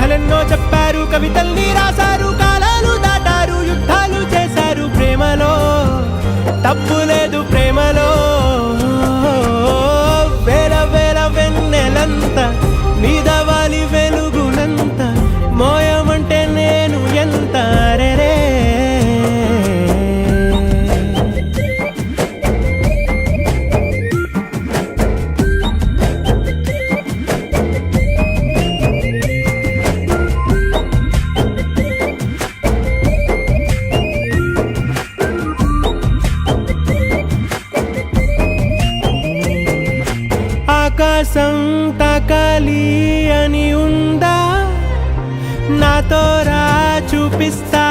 కథలెన్నో చెప్పారు, కవితల్ని రాశారు, కాలాలు దాటారు, యుద్ధాలు చేశారు. ప్రేమలో తప్పు లేదు, ప్రేమలో వేల వేల వెన్నెలంత మీద వాలి వెలుగునంత మోయమంటే నేను ఎంత రే. ఆకాశం తాకాలి అని ఉందా, నాతో రా చూపిస్తా